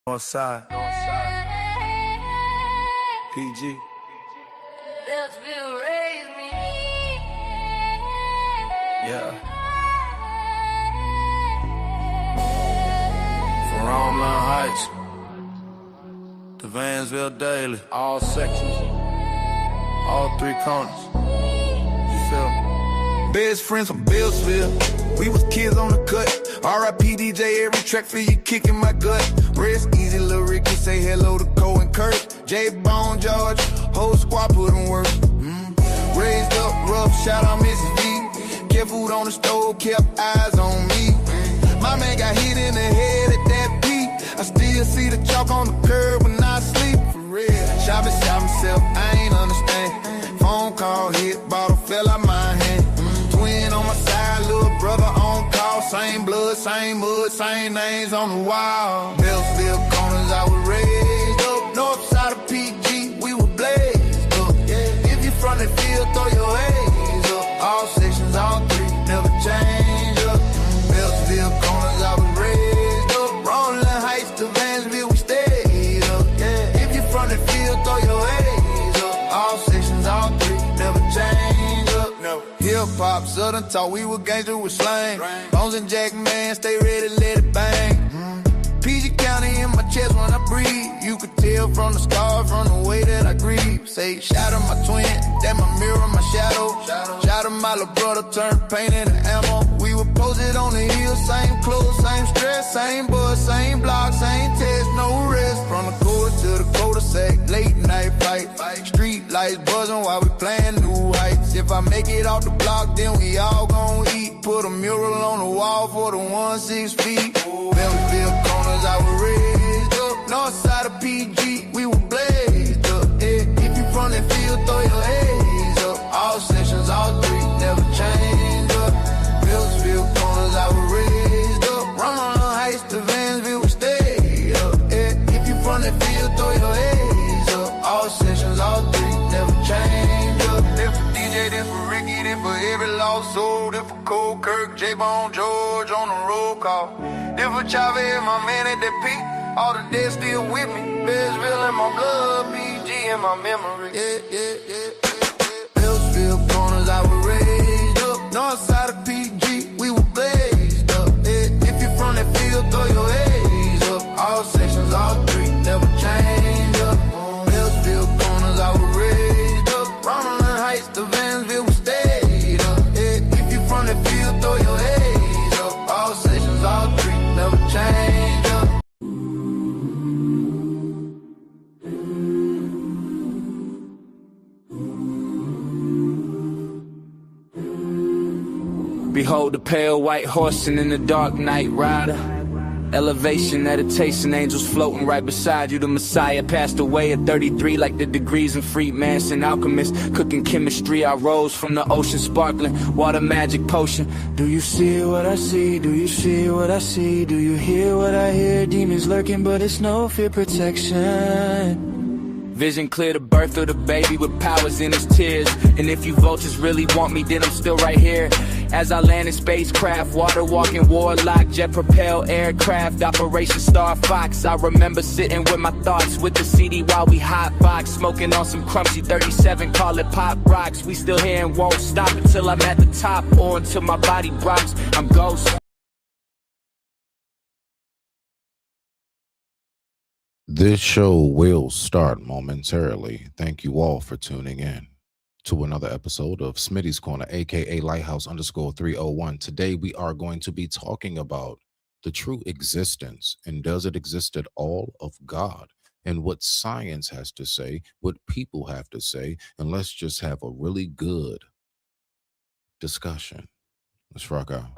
Northside. PG. Yeah. From Romeland Heights to Vansville Daily, all sections, all three corners. You feel me? Best friends from Billsville, we was kids on the cut. R.I.P. DJ, every track for you kicking my gut. Rest easy, Lil Ricky, say hello to Cole and Kurt. J-Bone, George, whole squad put in work. Raised up rough, shout out Mrs. V. Kept food on the stove, kept eyes on me. My man got hit in the head at that beat. I still see the chalk on the curb when I sleep, for real. Shot myself, I ain't understand. Phone call hit, bottle fell out my hand. Twin on my side, little brother on call. Same blood, same mud, same names on the wall. Bellsville corners, I was raised up. North side of PG, we were blazed up. If you from the field, throw your A's up. All sections, all three, never change up. Bellsville corners, I was raised up. Romeland Heights to Vansville, we stayed up. If you from the field, throw your A's up. All sections, all three, never change up. Hip-hop, southern talk, we were gangster with slang. Bones and Jack, man, stay ready, let it bang. PG County in my chest when I breathe. You could tell from the scar, from the way that I grieve. Say, shout out my twin, that my mirror, my shadow. Shout out my little brother, turned paint into ammo. We were posted on the hill, same clothes, same stress, same bus, same block, same test, no rest. From the quarter to the cul-de-sac, late night fight. Street lights buzzing while we playing new heights. If I make it off the block, then we all gon' eat. Put a mural on the wall for the 1-6 feet. Bellsville corners, I was raised up. North side of PG, we were blazed up. If you from the field, throw your A's up. All sections, all three, never change up. Bellsville corners, I was raised up. Romeland Heights to Vansville, we stayed up. If you from the field, throw your A's up. All sections, all three, never change up. Then for DJ, then for Ricky, then for every lost soul. Then for Cole, Kirk, J-Bone, George on the roll call. Then for Chavez, my man at that peak. All the dead still with me. Bellsville in my blood, PG in my memory. Bellsville corners, I was raised up. North side of PG, we were blazed up. If you from that field, throw your A's up. All sections, all three, never change up. Bellsville corners, I was raised up. Romeland Heights to Vansville, we stayed up. If you from that field, throw your A's up. All sections, all three, never change up. Behold the pale white horse and in the dark night rider. Elevation, meditation, angels floating right beside you. The Messiah passed away at 33 like the degrees in Freemason alchemist. Cooking chemistry, I rose from the ocean sparkling. Water magic potion. Do you see what I see? Do you see what I see? Do you hear what I hear? Demons lurking but it's no fear protection. Vision clear, the birth of the baby with powers in his tears. And if you vultures really want me, then I'm still right here. As I land in spacecraft, water walking warlock, jet propelled aircraft, Operation Star Fox. I remember sitting with my thoughts with the CD while we hotbox, smoking on some crunchy 37, call it pop rocks. We still here and won't stop until I'm at the top or until my body rocks. I'm ghost. This show will start momentarily. Thank you all for tuning in to another episode of Smittys Corner, aka Lighthouse_301. Today we are going to be talking about the true existence and does it exist at all of God, and what science has to say, what people have to say, and let's just have a really good discussion. Let's rock out.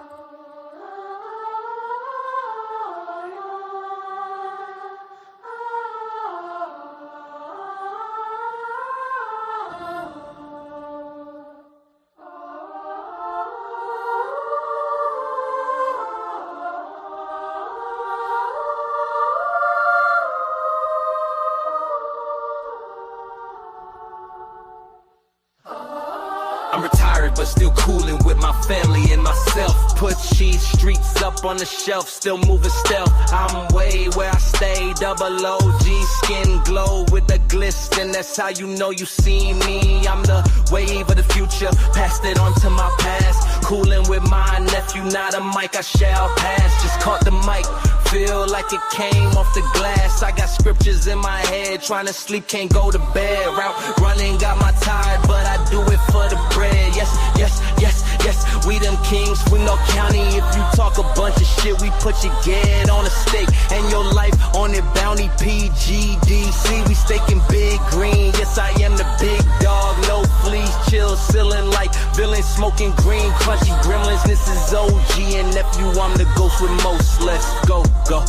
I'm retired, but still coolin' with my family and myself. Put cheese streets up on the shelf, still moving stealth. I'm way where I stay, double OG, skin glow with the glisten. That's how you know you see me. I'm the wave of the future, passed it on to my past. Coolin' with my nephew, not a mic I shall pass. Just caught the mic, feel like it came off the glass. I got scriptures in my head, trying to sleep, can't go to bed. Route running, got my tide, but I do it for the bread. Yes, yes, yes, yes, we them kings, we no county. If you talk a bunch of shit, we put your get on a stake and your life on it, bounty PGDC. We staking big green, yes I am the big dog, no fleas, chill, ceiling like villain, smoking green, crunchy gremlins. This is OG and nephew, I'm the ghost with most. Let's go, go.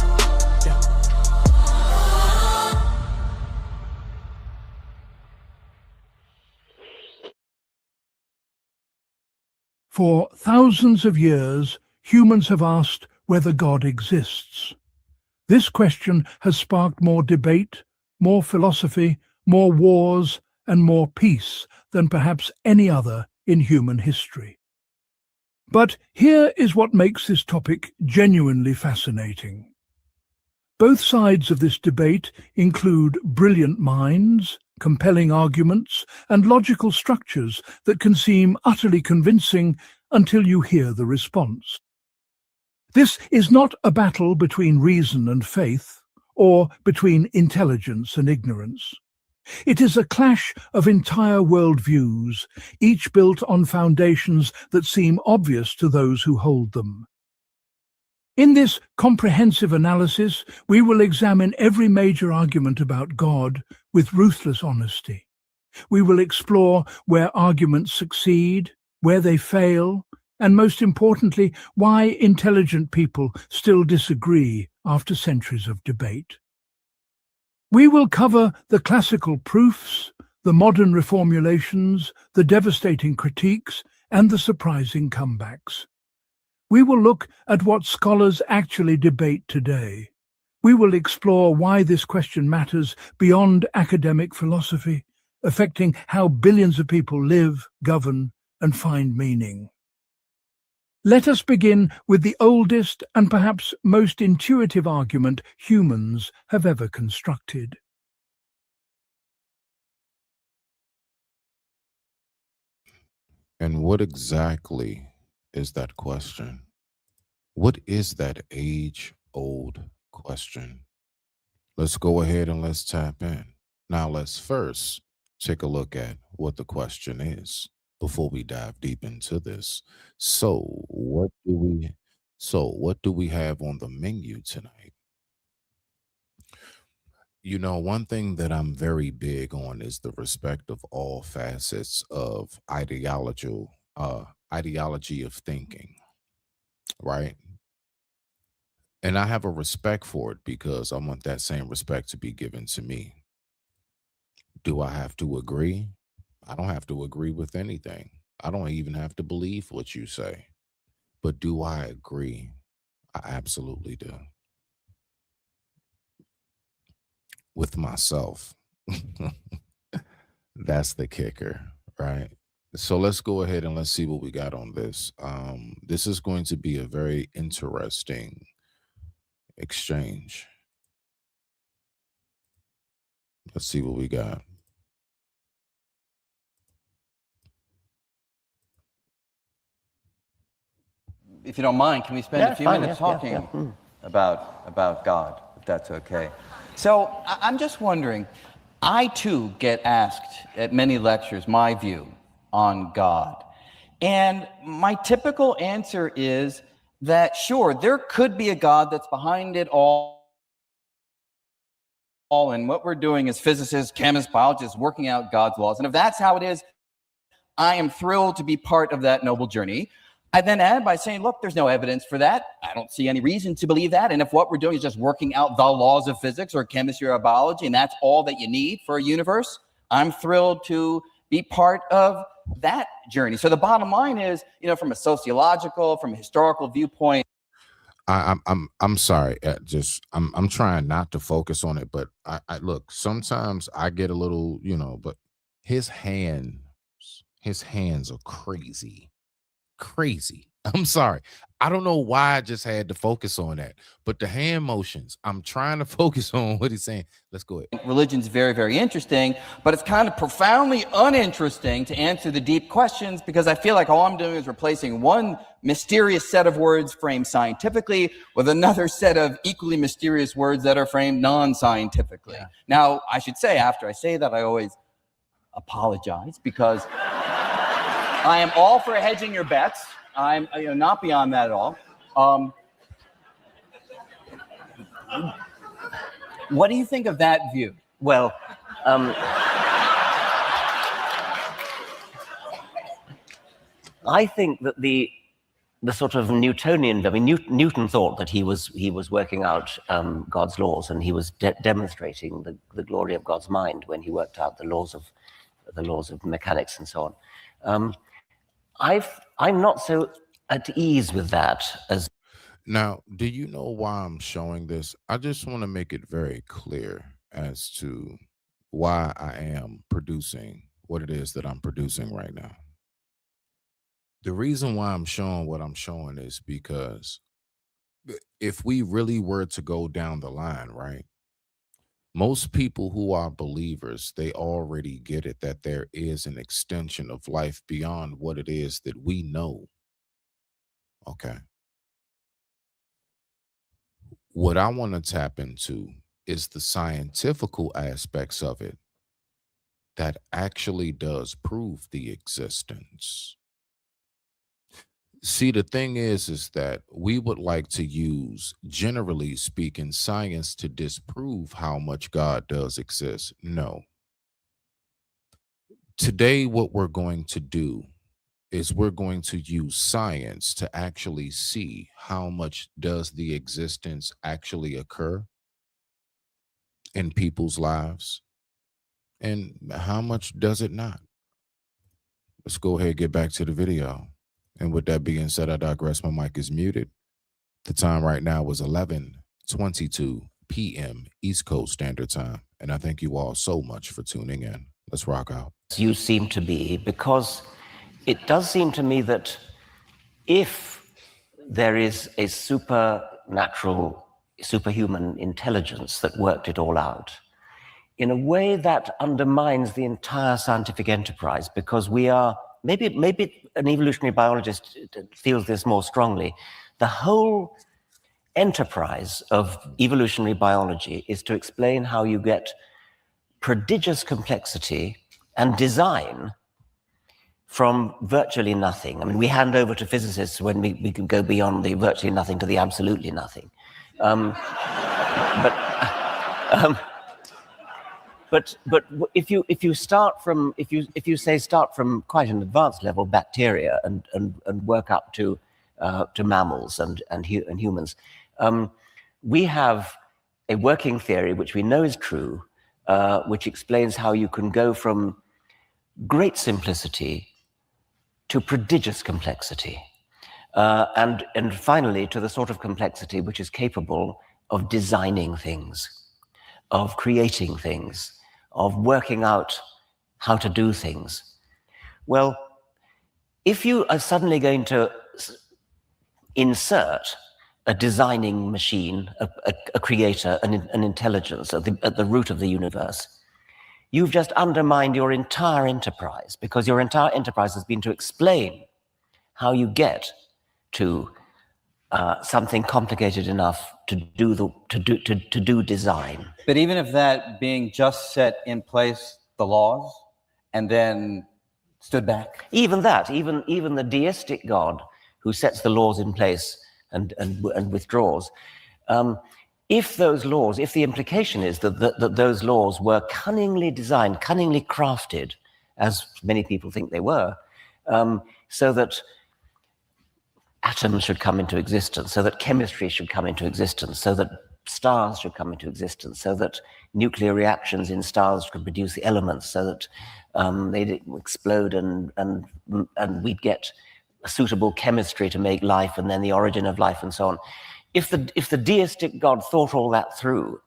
Yeah. For thousands of years, humans have asked whether God exists. This question has sparked more debate, more philosophy, more wars, and more peace than perhaps any other in human history. But here is what makes this topic genuinely fascinating. Both sides of this debate include brilliant minds, compelling arguments, and logical structures that can seem utterly convincing until you hear the response. This is not a battle between reason and faith, or between intelligence and ignorance. It is a clash of entire worldviews, each built on foundations that seem obvious to those who hold them. In this comprehensive analysis, we will examine every major argument about God with ruthless honesty. We will explore where arguments succeed, where they fail, and most importantly, why intelligent people still disagree after centuries of debate. We will cover the classical proofs, the modern reformulations, the devastating critiques, and the surprising comebacks. We will look at what scholars actually debate today. We will explore why this question matters beyond academic philosophy, affecting how billions of people live, govern, and find meaning. Let us begin with the oldest and perhaps most intuitive argument humans have ever constructed. And what exactly is that question? What is that age-old question? Let's go ahead and let's tap in. Now let's first take a look at what the question is before we dive deep into this. So what do we have on the menu tonight? You know, one thing that I'm very big on is the respect of all facets of ideology of thinking, right? And I have a respect for it because I want that same respect to be given to me. Do I have to agree? I don't have to agree with anything. I don't even have to believe what you say. But do I agree? I absolutely do. With myself. That's the kicker, right? So let's go ahead and let's see what we got on this. This is going to be a very interesting exchange. Let's see what we got. If you don't mind, can we spend a few minutes talking about God, if that's okay? So I'm just wondering, I too get asked at many lectures my view on God. And my typical answer is that, sure, there could be a God that's behind it all, and what we're doing as physicists, chemists, biologists, working out God's laws. And if that's how it is, I am thrilled to be part of that noble journey. I then add by saying, look, there's no evidence for that. I don't see any reason to believe that. And if what we're doing is just working out the laws of physics or chemistry or biology, and that's all that you need for a universe, I'm thrilled to be part of that journey. So the bottom line is, from a sociological, from a historical viewpoint. I'm sorry. I'm trying not to focus on it, but I look. Sometimes I get a little, but his hands His hands are crazy. Crazy. I'm sorry. I don't know why I just had to focus on that, but the hand motions, I'm trying to focus on what he's saying. Let's go ahead. Religion's very, very interesting, but it's kind of profoundly uninteresting to answer the deep questions, because I feel like all I'm doing is replacing one mysterious set of words framed scientifically with another set of equally mysterious words that are framed non-scientifically. Yeah. Now, I should say, after I say that, I always apologize, because I am all for hedging your bets. I'm not beyond that at all. What do you think of that view? Well, I think that the sort of Newtonian, I mean, Newton thought that he was working out God's laws, and he was demonstrating the glory of God's mind when he worked out the laws of mechanics and so on. I'm not so at ease with that as. Now, do you know why I'm showing this? I just want to make it very clear as to why I am producing what it is that I'm producing right now. The reason why I'm showing what I'm showing is because if we really were to go down the line, right? Most people who are believers, they already get it that there is an extension of life beyond what it is that we know. Okay. What I want to tap into is the scientifical aspects of it that actually does prove the existence. See, the thing is that we would like to use, generally speaking, science to disprove how much God does exist. No. Today, what we're going to do is we're going to use science to actually see how much does the existence actually occur in people's lives and how much does it not. Let's go ahead and get back to the video. And with that being said, I digress. My mic is muted. The time right now was 11:22 p.m. East Coast Standard Time. And I thank you all so much for tuning in. Let's rock out. You seem to be, because it does seem to me that if there is a supernatural, superhuman intelligence that worked it all out, in a way that undermines the entire scientific enterprise, because we are, maybe an evolutionary biologist feels this more strongly, the whole enterprise of evolutionary biology is to explain how you get prodigious complexity and design from virtually nothing. I mean, we hand over to physicists when we can go beyond the virtually nothing to the absolutely nothing. But if you start from start from quite an advanced level, bacteria, and work up to mammals and humans, we have a working theory which we know is true, which explains how you can go from great simplicity to prodigious complexity, and finally to the sort of complexity which is capable of designing things, of creating things, of working out how to do things. Well, if you are suddenly going to insert a designing machine, a creator, an intelligence at the root of the universe, you've just undermined your entire enterprise, because your entire enterprise has been to explain how you get to something complicated enough to do design. But even if that being just set in place the laws and then stood back, even the deistic God who sets the laws in place and withdraws, if the implication is that those laws were cunningly designed, cunningly crafted, as many people think they were, so that atoms should come into existence, so that chemistry should come into existence, so that stars should come into existence, so that nuclear reactions in stars could produce the elements, so that they'd explode and we'd get a suitable chemistry to make life, and then the origin of life and so on. If the deistic God thought all that through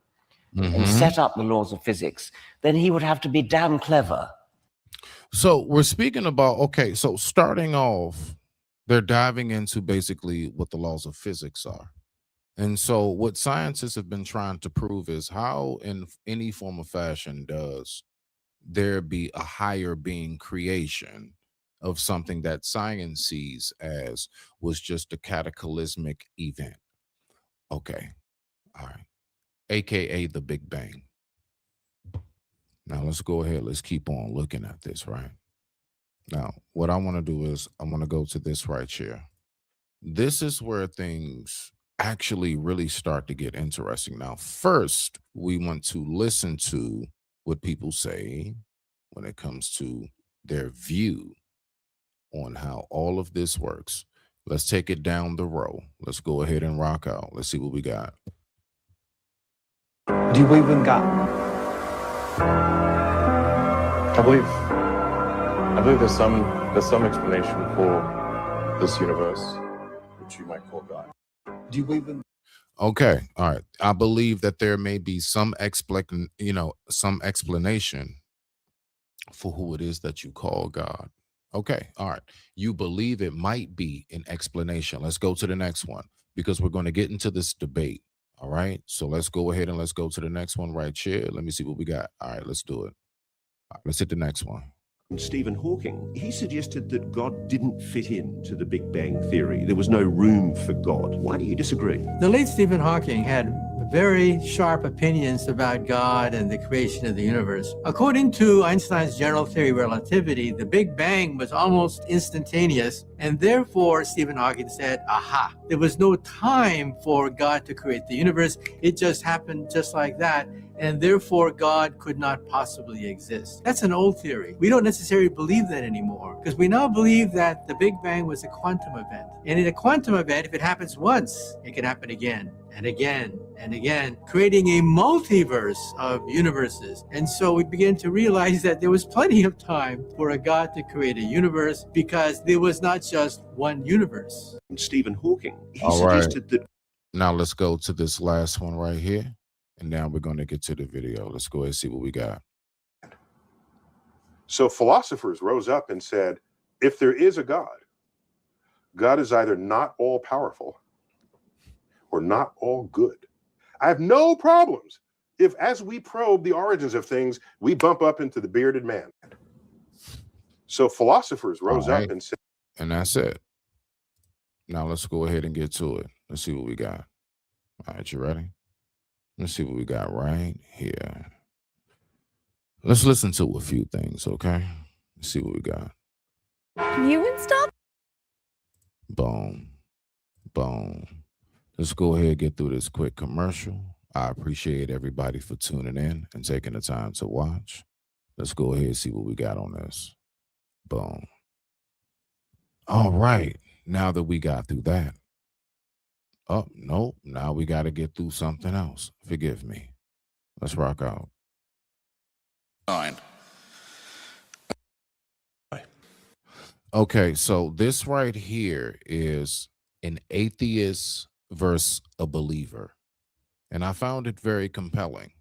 and set up the laws of physics, then he would have to be damn clever. So we're speaking about, okay, so starting off, they're diving into basically what the laws of physics are. And so what scientists have been trying to prove is how in any form of fashion does there be a higher being creation of something that science sees as was just a cataclysmic event. Okay. All right. AKA the Big Bang. Now let's go ahead. Let's keep on looking at this, right? Now, what I want to do is I want to go to this right here. This is where things actually really start to get interesting. Now, first, we want to listen to what people say when it comes to their view on how all of this works. Let's take it down the row. Let's go ahead and rock out. Let's see what we got. Do you believe in God? I believe there's some explanation for this universe, which you might call God. Do you believe in Okay, all right. I believe that there may be some some explanation for who it is that you call God. Okay, all right. You believe it might be an explanation. Let's go to the next one because we're going to get into this debate. All right. So let's go ahead and let's go to the next one right here. Let me see what we got. All right, let's do it. All right, let's hit the next one. Stephen Hawking, he suggested that God didn't fit into the Big Bang theory. There was no room for God. Why do you disagree? The late Stephen Hawking had very sharp opinions about God and the creation of the universe. According to Einstein's general theory of relativity, the Big Bang was almost instantaneous, and therefore Stephen Hawking said, aha, there was no time for God to create the universe. It just happened just like that, and therefore God could not possibly exist. That's an old theory. We don't necessarily believe that anymore, because we now believe that the Big Bang was a quantum event. And in a quantum event, if it happens once, it can happen again and again and again, creating a multiverse of universes. And so we began to realize that there was plenty of time for a God to create a universe because there was not just one universe. Stephen Hawking, he All right. suggested that Now let's go to this last one right here. And now we're going to get to the video. Let's go ahead and see what we got. So philosophers rose up and said, if there is a God, God is either not all powerful or not all good. I have no problems if, as we probe the origins of things, we bump up into the bearded man. So philosophers rose All right. up and said, And that's it. Now let's go ahead and get to it. Let's see what we got. All right, you ready? Let's see what we got right here. Let's listen to a few things, okay? Let's see what we got. You installed? Boom. Boom. Let's go ahead and get through this quick commercial. I appreciate everybody for tuning in and taking the time to watch. Let's go ahead and see what we got on this. Boom. All right. Now that we got through that. Oh, nope. Now we got to get through something else. Forgive me. Let's rock out. Fine. Okay, so this right here is an atheist versus a believer. And I found it very compelling,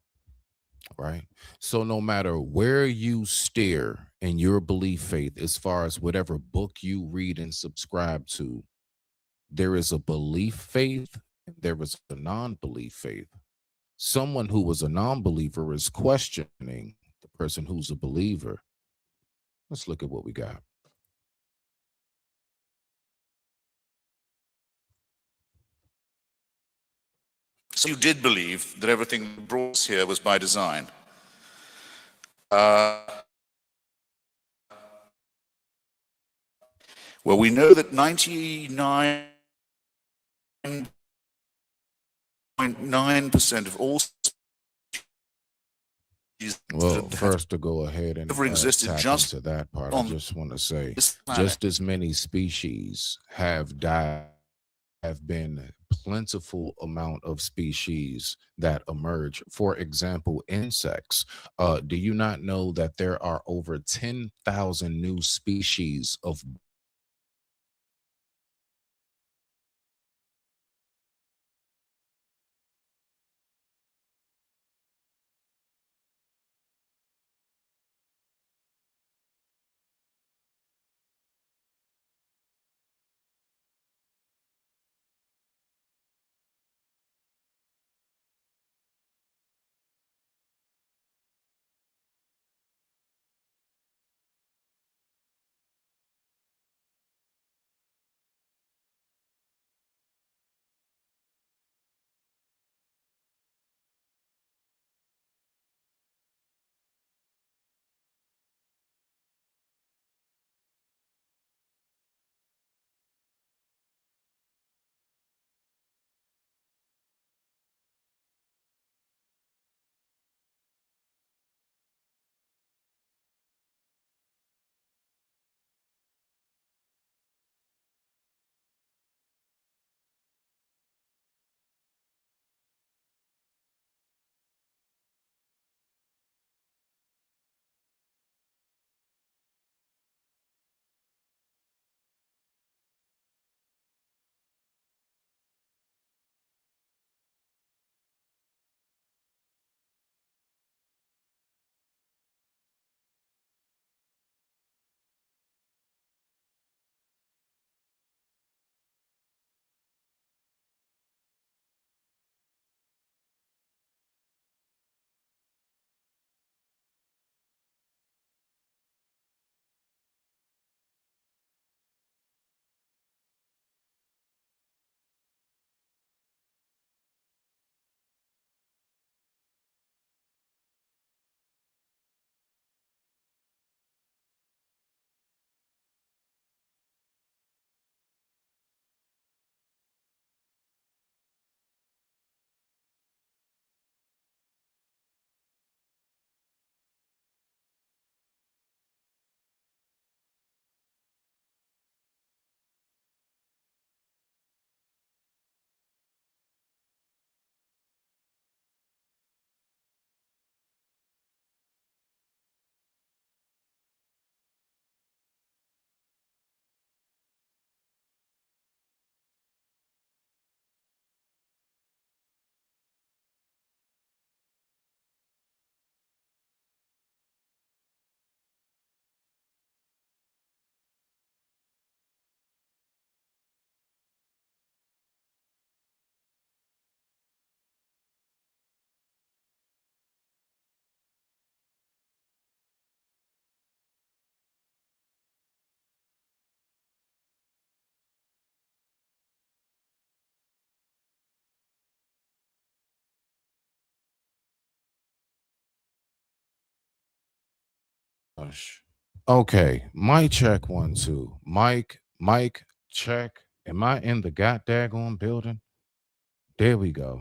right? So no matter where you steer in your belief faith, as far as whatever book you read and subscribe to, there is a belief faith, and there is a non-belief faith. Someone who was a non-believer is questioning the person who's a believer. Let's look at what we got. So you did believe that everything that brought us here was by design. Well, we know that 99.9% of all species Well, that first to go ahead and ever existed tap just into that part, I on just want to say, this planet. just as many species have died, have been plentiful amount of species that emerge. For example, insects. Do you not know that there are over 10,000 new species of Gosh. Okay, mic check 1 2. Mic check. Am I in the goddamn building? There we go.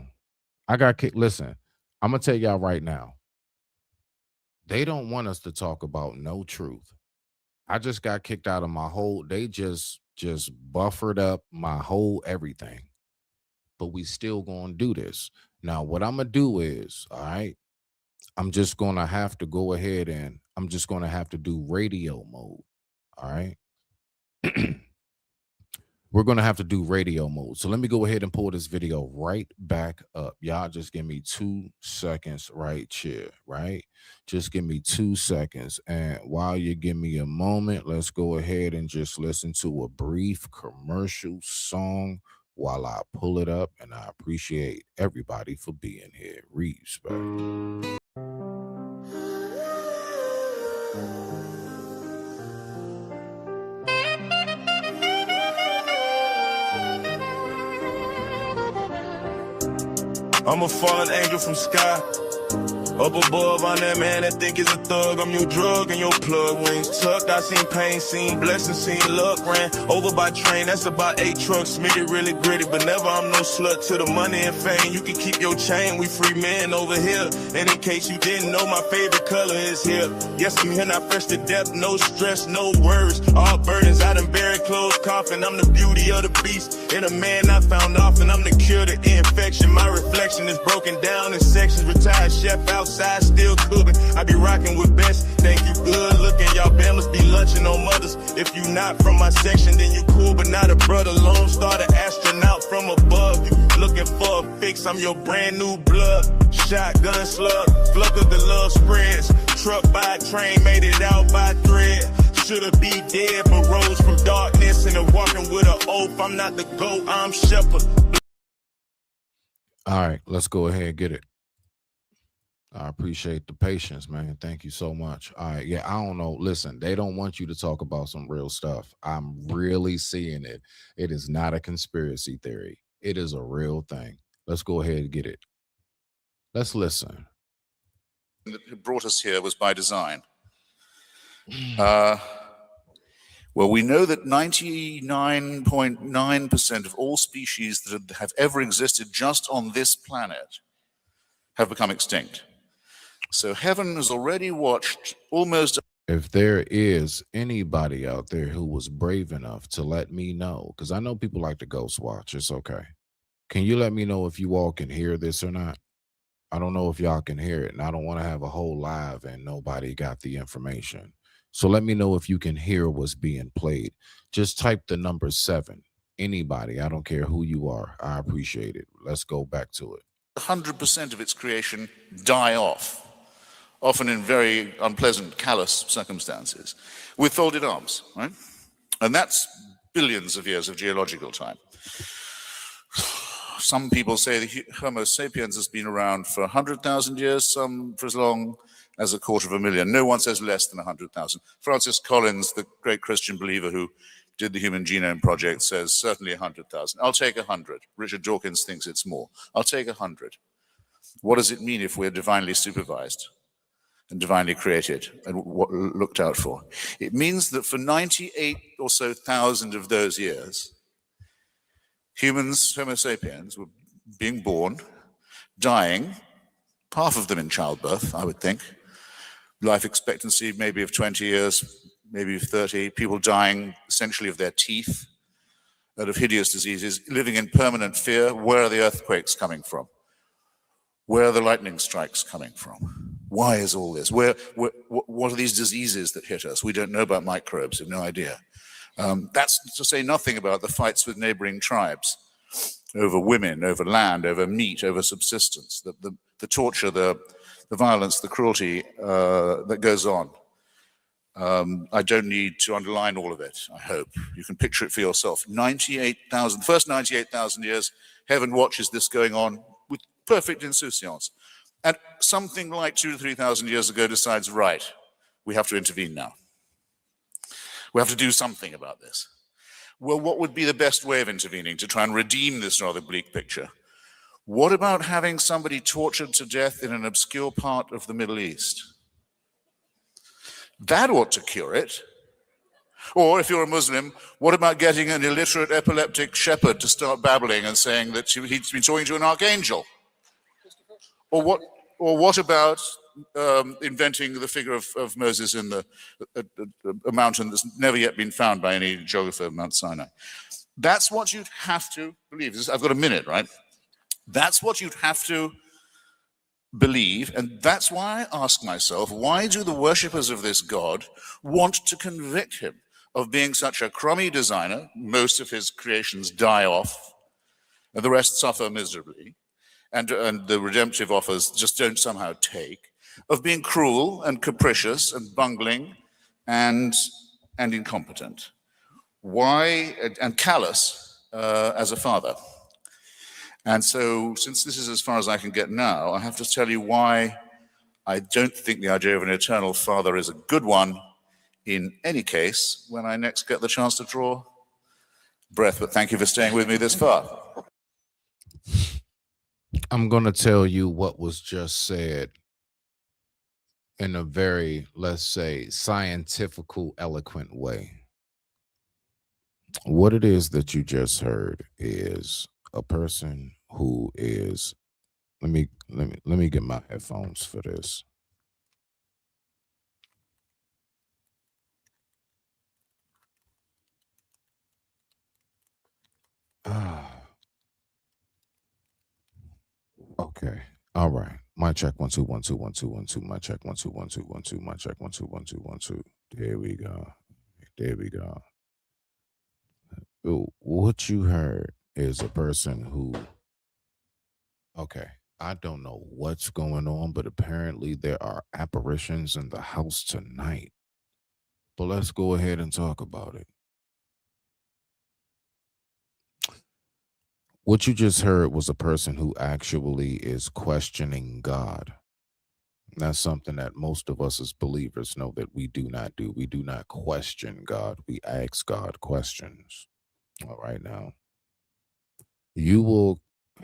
I got kicked. Listen, I'm gonna tell y'all right now. They don't want us to talk about no truth. I just got kicked out of my whole. They just buffered up my whole everything. But we still gonna do this. Now, what I'm gonna do is, all right. I'm just gonna have to go ahead and I'm just gonna have to do radio mode. All right. We're gonna have to do radio mode. So let me go ahead and pull this video right back up. Y'all just give me 2 seconds right here, right? Just give me 2 seconds. And while you give me a moment, let's go ahead and just listen to a brief commercial song while I pull it up. And I appreciate everybody for being here. Respect. I'm a fallen angel from sky. Up above, I'm that man that think is a thug. I'm your drug and your plug. Wings tucked, I seen pain, seen blessings, seen luck. Ran over by train, that's about 8 trucks. Smitty really gritty, but never I'm no slut to the money and fame. You can keep your chain, we free men over here. And in case you didn't know, my favorite color is here. Yes, I'm here, not fresh to death, no stress, no worries. All burdens, I done buried, closed coffin. I'm the beauty of the beast, and a man I found often. I'm the cure to infection, my reflection is broken down in sections. Retired chef outside, still cooking. I be rocking with best. Thank you, good looking. Y'all must be lunching on mothers. If you not from my section, then you cool, but not a brother. Lone Star, the astronaut from above. You looking for a fix? I'm your brand new blood. Shotgun slug, flood of the love spreads. Truck by train, made it out by thread. Shoulda be dead, but rose from darkness and a walking with an oath. I'm not the goat, I'm shepherd. All right, let's go ahead and get it. I appreciate the patience, man. Thank you so much. All right. Yeah, I don't know. Listen, they don't want you to talk about some real stuff. I'm really seeing it. It is not a conspiracy theory. It is a real thing. Let's go ahead and get it. Let's listen. That brought us here was by design. Well, we know that 99.9% of all species that have ever existed just on this planet have become extinct. So heaven has already watched almost. If there is anybody out there who was brave enough to let me know, because I know people like to ghost watch, it's okay. Can you let me know if you all can hear this or not? I don't know if y'all can hear it, and I don't want to have a whole live and nobody got the information. So let me know if you can hear what's being played. Just type the number 7. Anybody, I don't care who you are. I appreciate it. Let's go back to it. 100% of its creation die off, often in very unpleasant, callous circumstances, with folded arms, right? And that's billions of years of geological time. Some people say the Homo sapiens has been around for 100,000 years, some for as long as 250,000. No one says less than 100,000. Francis Collins, the great Christian believer who did the Human Genome Project, says certainly 100,000. I'll take 100. Richard Dawkins thinks it's more. I'll take 100. What does it mean if we're divinely supervised and divinely created and looked out for? It means that for 98 or so thousand of those years, humans, Homo sapiens, were being born, dying, half of them in childbirth, I would think. Life expectancy maybe of 20 years, maybe 30, people dying essentially of their teeth, out of hideous diseases, living in permanent fear. Where are the earthquakes coming from? Where are the lightning strikes coming from? Why is all this? What are these diseases that hit us? We don't know about microbes, we have no idea. That's to say nothing about the fights with neighboring tribes over women, over land, over meat, over subsistence, the torture, the violence, the cruelty that goes on. I don't need to underline all of it, I hope. You can picture it for yourself. 98,000, the first 98,000 years, heaven watches this going on with perfect insouciance. And something like 2,000 to 3,000 years ago decides, right, we have to intervene now. We have to do something about this. Well, what would be the best way of intervening to try and redeem this rather bleak picture? What about having somebody tortured to death in an obscure part of the Middle East? That ought to cure it. Or if you're a Muslim, what about getting an illiterate epileptic shepherd to start babbling and saying that he's been talking to an archangel? Or what about inventing the figure of Moses in a mountain that's never yet been found by any geographer of Mount Sinai? That's what you'd have to believe. I've got a minute, right? That's what you'd have to believe, and that's why I ask myself, why do the worshippers of this God want to convict him of being such a crummy designer? Most of his creations die off, and the rest suffer miserably, and the redemptive offers just don't somehow take, of being cruel and capricious and bungling and incompetent. Why, and callous as a father. And so, since this is as far as I can get now, I have to tell you why I don't think the idea of an eternal father is a good one in any case when I next get the chance to draw breath. But thank you for staying with me this far. I'm going to tell you what was just said in a very, let's say, scientifical, eloquent way. What it is that you just heard is a person who is, let me get my headphones for this. Okay. All right. My check 1 2 1 2 1 2 1 2. My check 1 2 1 2 1 2. My check 1 2 1 2 1 2. There we go. There we go. What you heard is a person who, okay, I don't know what's going on, but apparently there are apparitions in the house tonight. But let's go ahead and talk about it. What you just heard was a person who actually is questioning God. That's something that most of us as believers know that we do not do. We do not question God. We ask God questions. All right, now, you will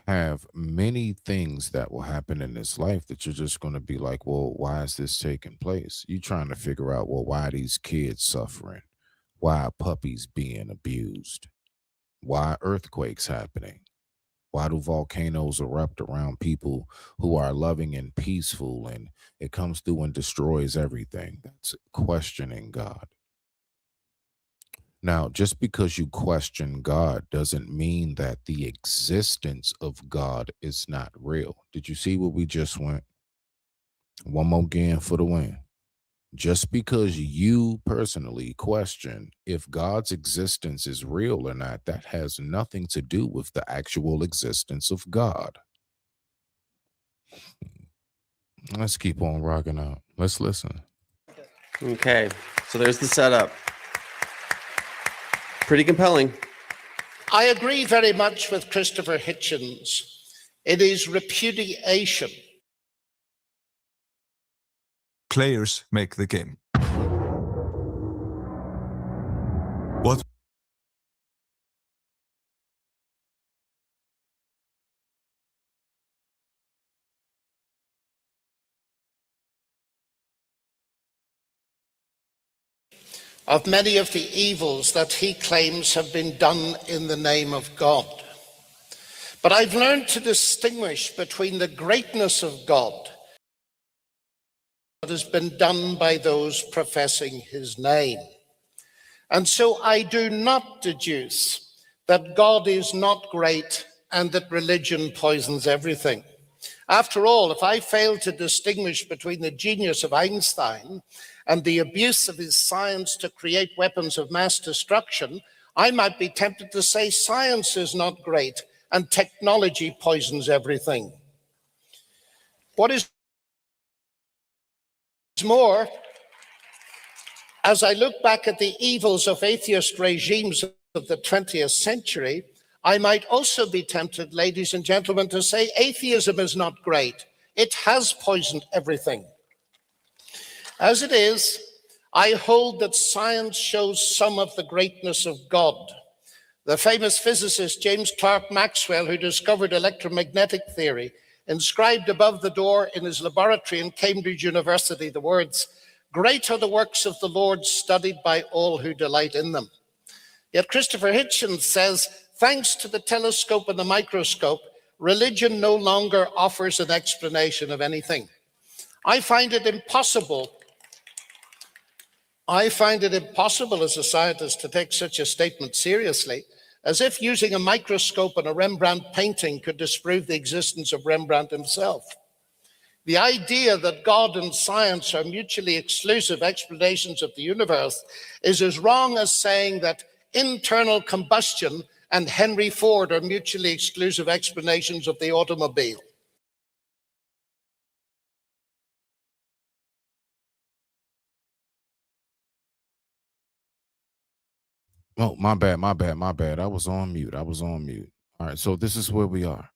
have many things that will happen in this life that you're just going to be like, well, why is this taking place? You're trying to figure out, well, why are these kids suffering? Why are puppies being abused? Why are earthquakes happening? Why do volcanoes erupt around people who are loving and peaceful, and it comes through and destroys everything? That's questioning God. Now, just because you question God doesn't mean that the existence of God is not real. Did you see what we just went? One more again for the win. Just because you personally question if God's existence is real or not, that has nothing to do with the actual existence of God. Let's keep on rocking out. Let's listen. Okay, so there's the setup. Pretty compelling. I agree very much with Christopher Hitchens. It is repudiation. Players make the game. What? Of many of the evils that he claims have been done in the name of God. But I've learned to distinguish between the greatness of God that has been done by those professing his name. And so I do not deduce that God is not great and that religion poisons everything. After all, if I fail to distinguish between the genius of Einstein and the abuse of his science to create weapons of mass destruction, I might be tempted to say science is not great and technology poisons everything. What is more, as I look back at the evils of atheist regimes of the 20th century, I might also be tempted, ladies and gentlemen, to say atheism is not great. It has poisoned everything. As it is, I hold that science shows some of the greatness of God. The famous physicist James Clerk Maxwell, who discovered electromagnetic theory, inscribed above the door in his laboratory in Cambridge University the words, Great are the works of the Lord, studied by all who delight in them. Yet Christopher Hitchens says, thanks to the telescope and the microscope, religion no longer offers an explanation of anything. I find it impossible as a scientist to take such a statement seriously, as if using a microscope and a Rembrandt painting could disprove the existence of Rembrandt himself. The idea that God and science are mutually exclusive explanations of the universe is as wrong as saying that internal combustion and Henry Ford are mutually exclusive explanations of the automobile. Oh, my bad. I was on mute. All right, so this is where we are.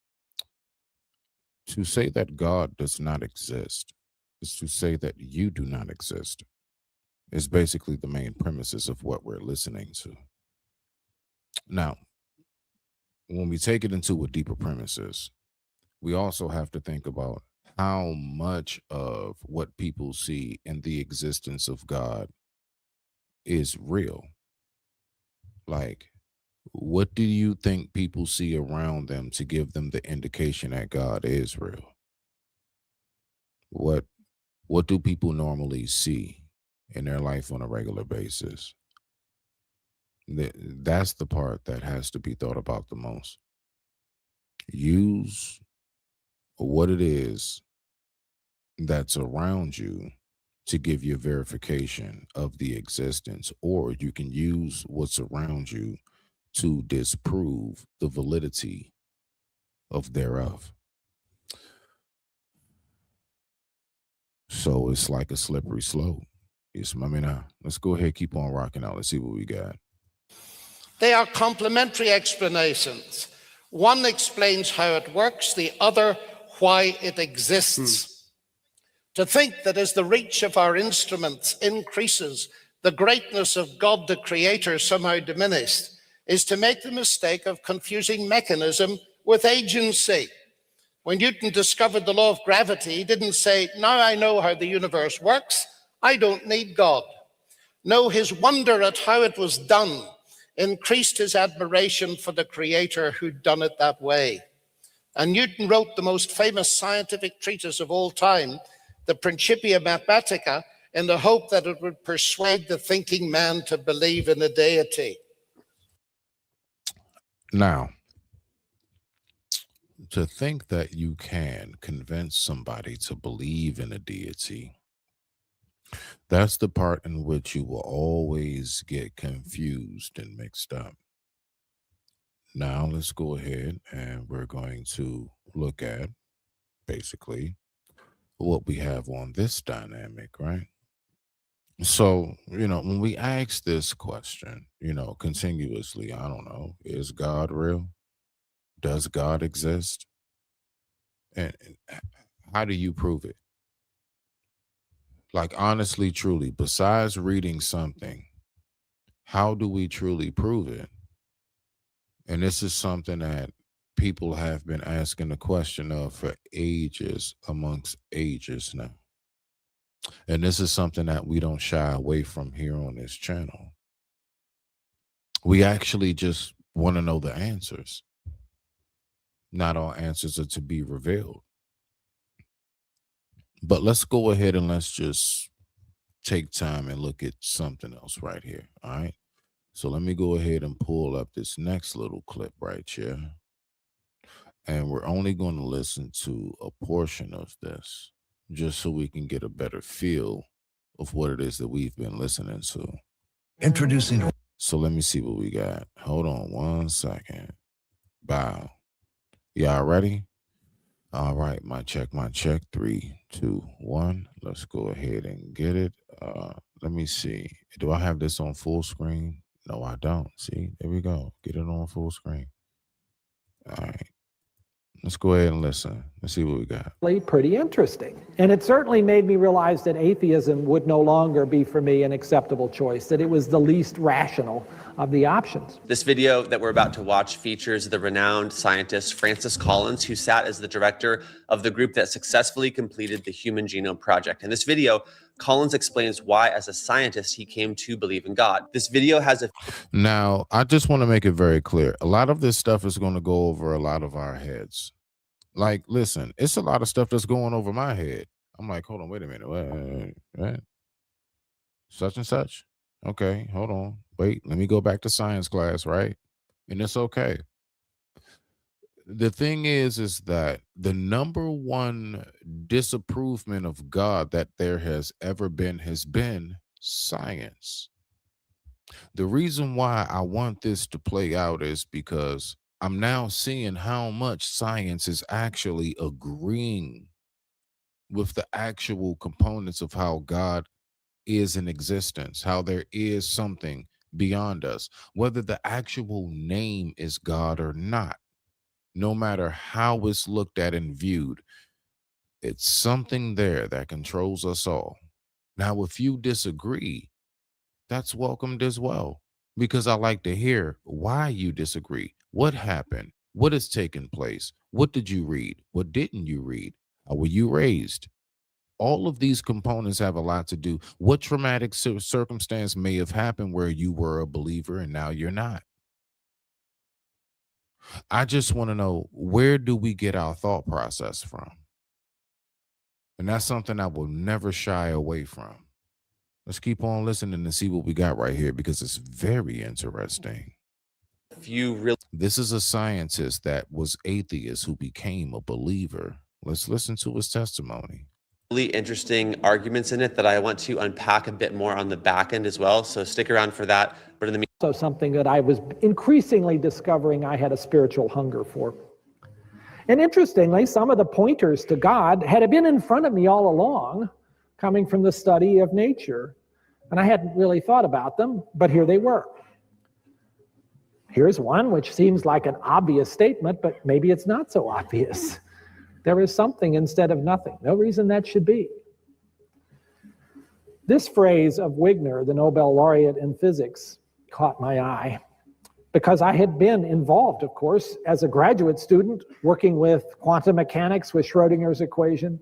To say that God does not exist is to say that you do not exist. Is basically the main premises of what we're listening to. Now, when we take it into a deeper premises, we also have to think about how much of what people see in the existence of God is real. Like, what do you think people see around them to give them the indication that God is real? What do people normally see in their life on a regular basis? That's the part that has to be thought about the most. Use what it is that's around you to give you verification of the existence, or you can use what's around you to disprove the validity of thereof. So it's like a slippery slope. You smell me now? Let's go ahead, keep on rocking out. Let's see what we got. They are complementary explanations. One explains how it works, the other why it exists. To think that as the reach of our instruments increases, the greatness of God the Creator somehow diminished is to make the mistake of confusing mechanism with agency. When Newton discovered the law of gravity, he didn't say, now I know how the universe works, I don't need God. No, his wonder at how it was done increased his admiration for the Creator who'd done it that way. And Newton wrote the most famous scientific treatise of all time, the Principia Mathematica, in the hope that it would persuade the thinking man to believe in a deity. Now, to think that you can convince somebody to believe in a deity, that's the part in which you will always get confused and mixed up. Now, let's go ahead and we're going to look at basically what we have on this dynamic, right? So, when we ask this question, continuously, I don't know, is God real? Does God exist? And how do you prove it? Like, honestly, truly, besides reading something, how do we truly prove it? And this is something that people have been asking the question of for ages, amongst ages now. And this is something that we don't shy away from here on this channel. We actually just want to know the answers. Not all answers are to be revealed. But let's go ahead and let's just take time and look at something else right here. All right. So let me go ahead and pull up this next little clip right here. And we're only going to listen to a portion of this just so we can get a better feel of what it is that we've been listening to. Introducing. So let me see what we got. Hold on 1 second. Bow. Y'all ready? All right, my check. 3, 2, 1. Let's go ahead and get it. Let me see. Do I have this on full screen? No, I don't. See, there we go. Get it on full screen. All right. Let's go ahead and listen. Let's see what we got. Pretty interesting. And it certainly made me realize that atheism would no longer be for me an acceptable choice, that it was the least rational of the options. This video that we're about to watch features the renowned scientist Francis Collins, who sat as the director of the group that successfully completed the Human Genome Project. In this video, Collins explains why, as a scientist, he came to believe in God. This video has a... Now, I just want to make it very clear. A lot of this stuff is going to go over a lot of our heads. Like, listen, it's a lot of stuff that's going over my head. I'm like, hold on, wait a minute. What? Such and such. Okay, hold on. Wait, let me go back to science class, right? And it's okay. The thing is that the number one disapprovement of God that there has ever been has been science. The reason why I want this to play out is because I'm now seeing how much science is actually agreeing with the actual components of how God is in existence, how there is something beyond us, whether the actual name is God or not. No matter how it's looked at and viewed, it's something there that controls us all. Now, if you disagree, that's welcomed as well, because I like to hear why you disagree. What happened? What has taken place? What did you read? What didn't you read? How were you raised? All of these components have a lot to do. What traumatic circumstance may have happened where you were a believer and now you're not? I just want to know, where do we get our thought process from? And that's something I will never shy away from. Let's keep on listening and see what we got right here, because it's very interesting. This is a scientist that was atheist who became a believer. Let's listen to his testimony. Really interesting arguments in it that I want to unpack a bit more on the back end as well. So stick around for that. But in the So something that I was increasingly discovering I had a spiritual hunger for. And interestingly, some of the pointers to God had been in front of me all along, coming from the study of nature. And I hadn't really thought about them, but here they were. Here's one which seems like an obvious statement, but maybe it's not so obvious. There is something instead of nothing. No reason that should be. This phrase of Wigner, the Nobel laureate in physics, caught my eye because I had been involved, of course, as a graduate student working with quantum mechanics with Schrodinger's equation.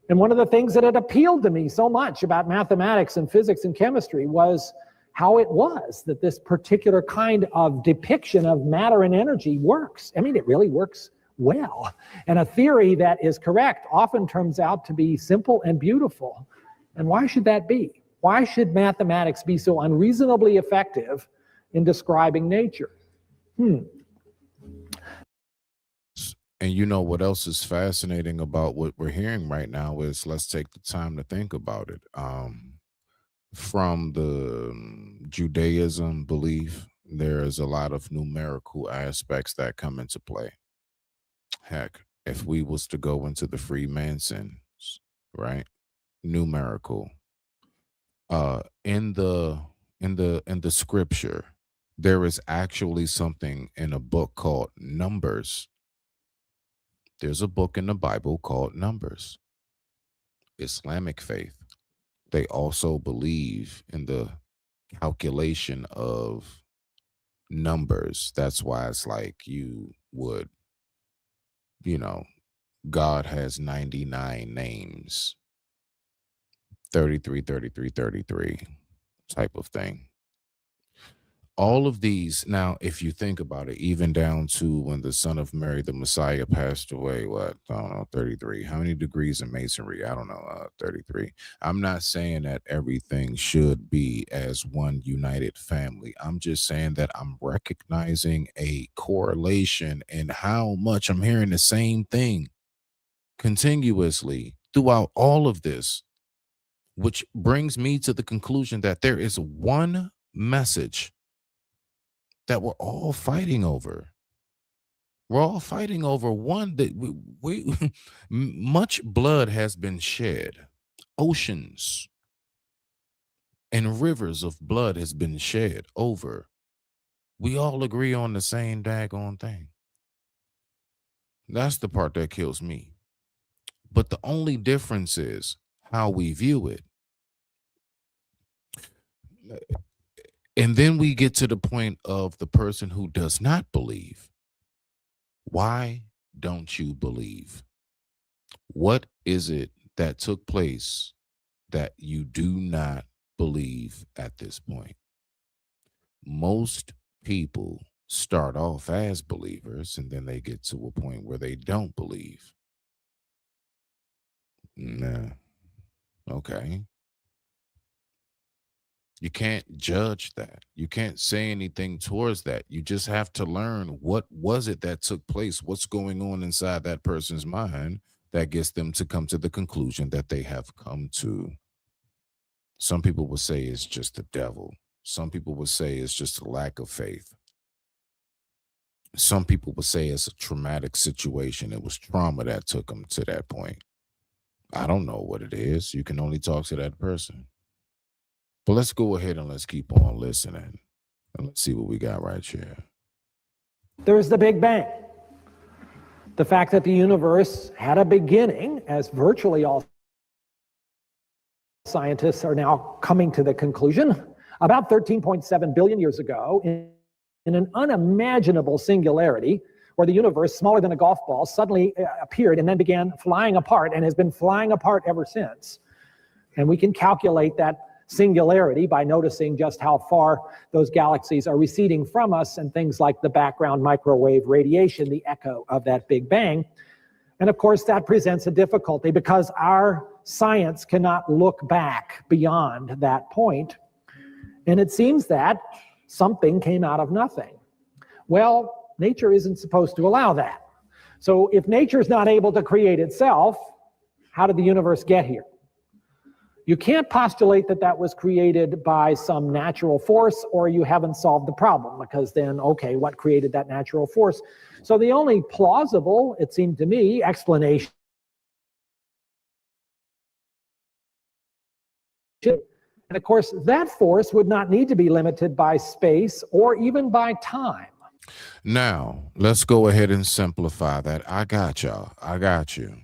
And one of the things that had appealed to me so much about mathematics and physics and chemistry was how it was that this particular kind of depiction of matter and energy works. I mean, it really works well. And a theory that is correct often turns out to be simple and beautiful. And why should that be? Why should mathematics be so unreasonably effective in describing nature? And you know what else is fascinating about what we're hearing right now is, let's take the time to think about it. From the Judaism belief, there is a lot of numerical aspects that come into play. Heck, if we was to go into the Freemasons, right? Numerical. In the scripture, there is actually something in a book called Numbers. There's a book in the Bible called Numbers. Islamic faith, they also believe in the calculation of numbers. That's why it's like you would, God has 99 names, 33, 33, 33 type of thing. All of these, now, if you think about it, even down to when the son of Mary, the Messiah, passed away, what, I don't know, 33. How many degrees in masonry? I don't know, 33. I'm not saying that everything should be as one united family. I'm just saying that I'm recognizing a correlation in how much I'm hearing the same thing continuously throughout all of this, which brings me to the conclusion that there is one message that we're all fighting over. We're all fighting over one that we much blood has been shed. Oceans and rivers of blood has been shed over. We all agree on the same daggone thing. That's the part that kills me. But the only difference is how we view it. And then we get to the point of the person who does not believe. Why don't you believe? What is it that took place that you do not believe at this point. Most people start off as believers and then they get to a point where they don't believe. Nah, okay. You can't judge that. You can't say anything towards that. You just have to learn what was it that took place, what's going on inside that person's mind that gets them to come to the conclusion that they have come to. Some people would say it's just the devil. Some people would say it's just a lack of faith. Some people would say it's a traumatic situation. It was trauma that took them to that point. I don't know what it is. You can only talk to that person. But let's go ahead and let's keep on listening. And let's see what we got right here. There's the Big Bang. The fact that the universe had a beginning, as virtually all scientists are now coming to the conclusion, about 13.7 billion years ago, in an unimaginable singularity, where the universe, smaller than a golf ball, suddenly appeared and then began flying apart and has been flying apart ever since. And we can calculate that singularity by noticing just how far those galaxies are receding from us and things like the background microwave radiation, the echo of that Big Bang. And of course, that presents a difficulty because our science cannot look back beyond that point. And it seems that something came out of nothing. Well, nature isn't supposed to allow that. So if nature is not able to create itself, how did the universe get here? You can't postulate that that was created by some natural force, or you haven't solved the problem, because then, okay, what created that natural force? So the only plausible, it seemed to me, explanation, and of course, that force would not need to be limited by space or even by time. Now, let's go ahead and simplify that. I got y'all. I got you.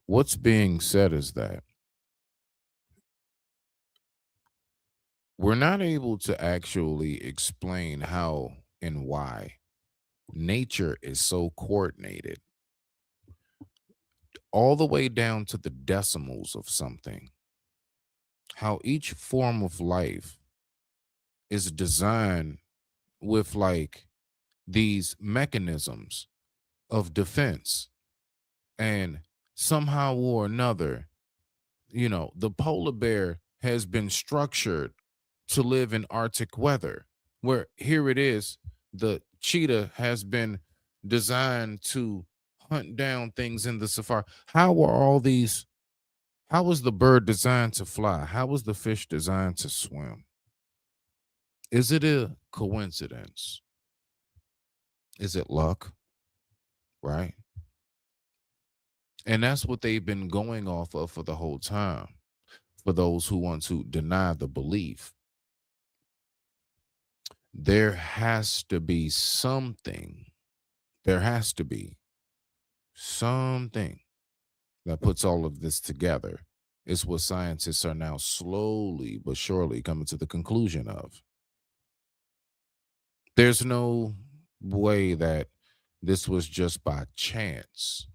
What's being said is that we're not able to actually explain how and why nature is so coordinated all the way down to the decimals of something, how each form of life is designed with like these mechanisms of defense, and somehow or another, you know, the polar bear has been structured to live in Arctic weather, where here it is, the cheetah has been designed to hunt down things in the safari. How are all these? How was the bird designed to fly? How was the fish designed to swim? Is it a coincidence? Is it luck? Right? And that's what they've been going off of for the whole time, for those who want to deny the belief. There has to be something. There has to be something that puts all of this together. It's what scientists are now slowly but surely coming to the conclusion of. There's no way that this was just by chance.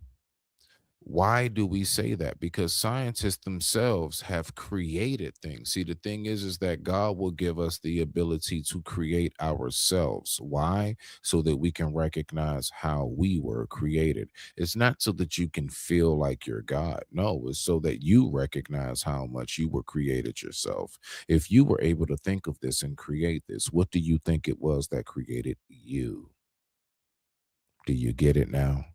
Why do we say that? Because scientists themselves have created things. See, the thing is that God will give us the ability to create ourselves. Why? So that we can recognize how we were created. It's not so that you can feel like you're God. No, it's so that you recognize how much you were created yourself. If you were able to think of this and create this, what do you think it was that created you? Do you get it now?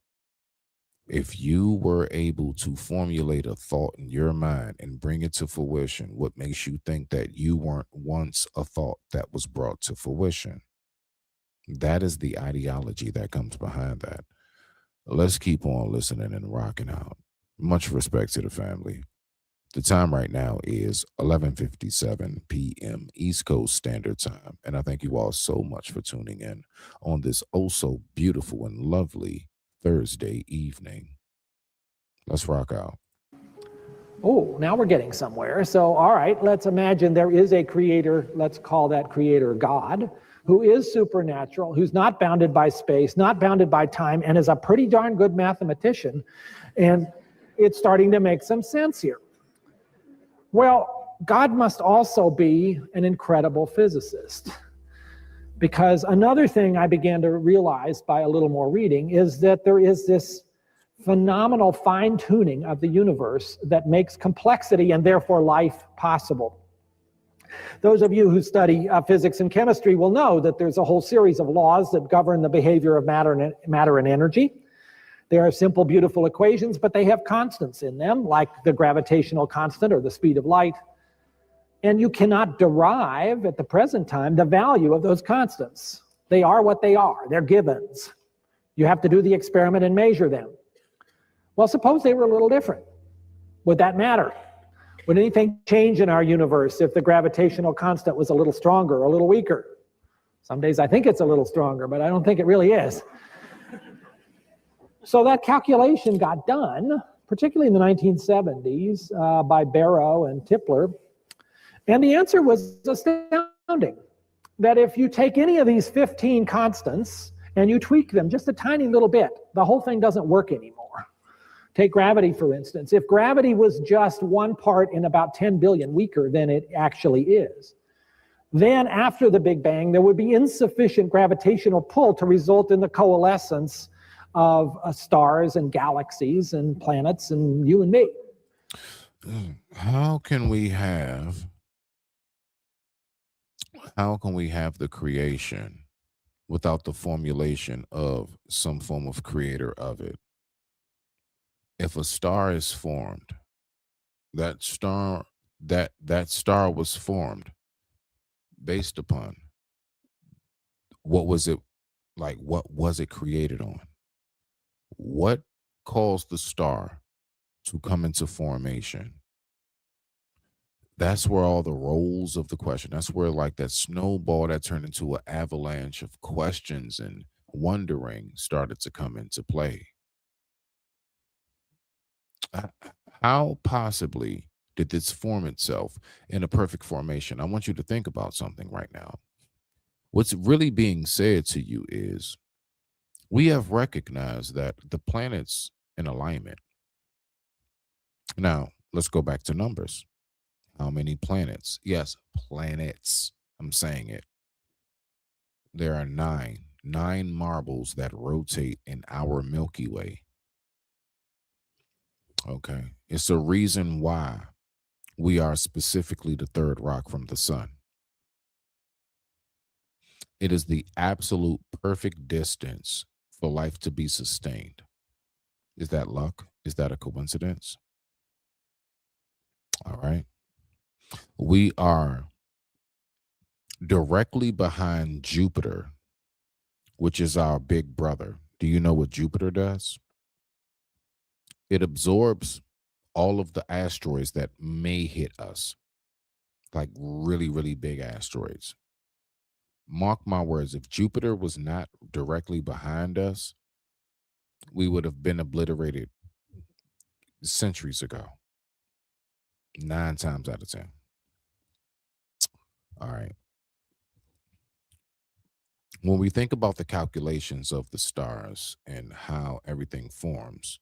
If you were able to formulate a thought in your mind and bring it to fruition, what makes you think that you weren't once a thought that was brought to fruition? That is the ideology that comes behind that. Let's keep on listening and rocking out. Much respect to the family. The time right now is 11:57 p.m. East Coast Standard Time. And I thank you all so much for tuning in on this oh so beautiful and lovely Thursday evening. Let's rock out. Oh, now we're getting somewhere. So, all right, let's imagine there is a creator, let's call that creator God, who is supernatural, who's not bounded by space, not bounded by time, and is a pretty darn good mathematician. And it's starting to make some sense here. Well, God must also be an incredible physicist. Because another thing I began to realize by a little more reading is that there is this phenomenal fine-tuning of the universe that makes complexity and therefore life possible. Those of you who study physics and chemistry will know that there's a whole series of laws that govern the behavior of matter and energy. They are simple, beautiful equations, but they have constants in them, like the gravitational constant or the speed of light. And you cannot derive at the present time the value of those constants. They are what they are. They're givens. You have to do the experiment and measure them. Well, suppose they were a little different. Would that matter? Would anything change in our universe if the gravitational constant was a little stronger or a little weaker? Some days I think it's a little stronger, but I don't think it really is. So that calculation got done, particularly in the 1970s, by Barrow and Tipler. And the answer was astounding, that if you take any of these 15 constants and you tweak them just a tiny little bit, the whole thing doesn't work anymore. Take gravity, for instance. If gravity was just 1 part in about 10 billion weaker than it actually is, then after the Big Bang, there would be insufficient gravitational pull to result in the coalescence of stars and galaxies and planets and you and me. How can we have the creation without the formulation of some form of creator of it? If a star is formed, that star was formed based upon what was it created on? What caused the star to come into formation? That's where all the roles of the question, that's where like that snowball that turned into an avalanche of questions and wondering started to come into play. How possibly did this form itself in a perfect formation? I want you to think about something right now. What's really being said to you is we have recognized that the planets in alignment. Now, let's go back to numbers. How many planets? Yes, planets. I'm saying it. There are nine marbles that rotate in our Milky Way. Okay. It's a reason why we are specifically the third rock from the sun. It is the absolute perfect distance for life to be sustained. Is that luck? Is that a coincidence? All right. We are directly behind Jupiter, which is our big brother. Do you know what Jupiter does? It absorbs all of the asteroids that may hit us, like really, really big asteroids. Mark my words, if Jupiter was not directly behind us, we would have been obliterated centuries ago. 9 times out of 10. All right. When we think about the calculations of the stars and how everything forms,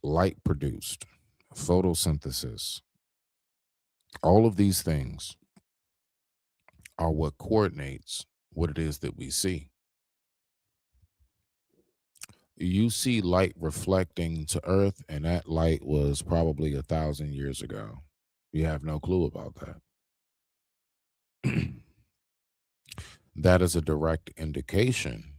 light produced, photosynthesis, all of these things are what coordinates what it is that we see. You see light reflecting to Earth, and that light was probably 1,000 years ago. You have no clue about that. That is a direct indication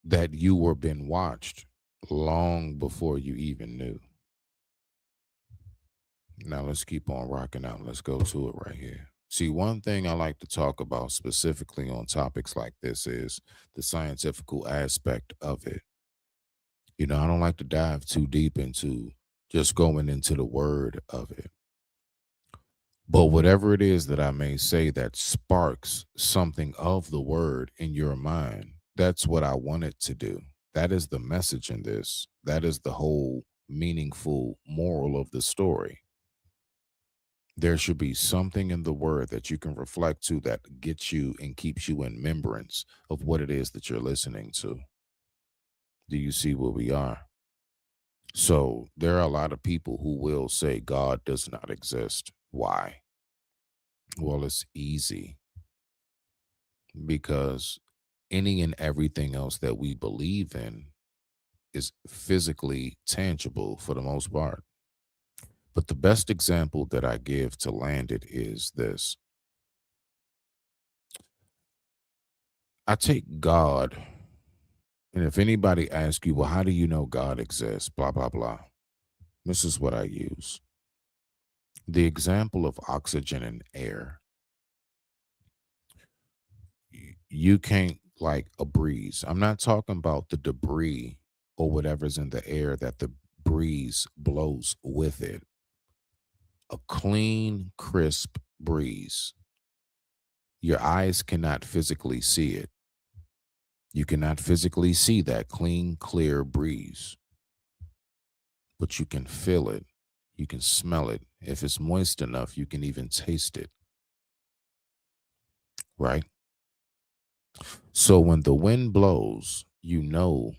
that you were being watched long before you even knew. Now let's keep on rocking out. Let's go to it right here. See, one thing I like to talk about specifically on topics like this is the scientific aspect of it. You know, I don't like to dive too deep into just going into the word of it. But whatever it is that I may say that sparks something of the word in your mind, that's what I want it to do. That is the message in this. That is the whole meaningful moral of the story. There should be something in the word that you can reflect to that gets you and keeps you in remembrance of what it is that you're listening to. Do you see where we are? So there are a lot of people who will say God does not exist. Why? Well, it's easy, because any and everything else that we believe in is physically tangible for the most part. But the best example that I give to land it is this. I take God, and if anybody asks you, well, how do you know God exists? Blah, blah, blah. This is what I use. The example of oxygen and air. You can't, like a breeze. I'm not talking about the debris or whatever's in the air that the breeze blows with it. A clean, crisp breeze. Your eyes cannot physically see it. You cannot physically see that clean, clear breeze, but you can feel it. You can smell it. If it's moist enough, you can even taste it. Right? So when the wind blows, you know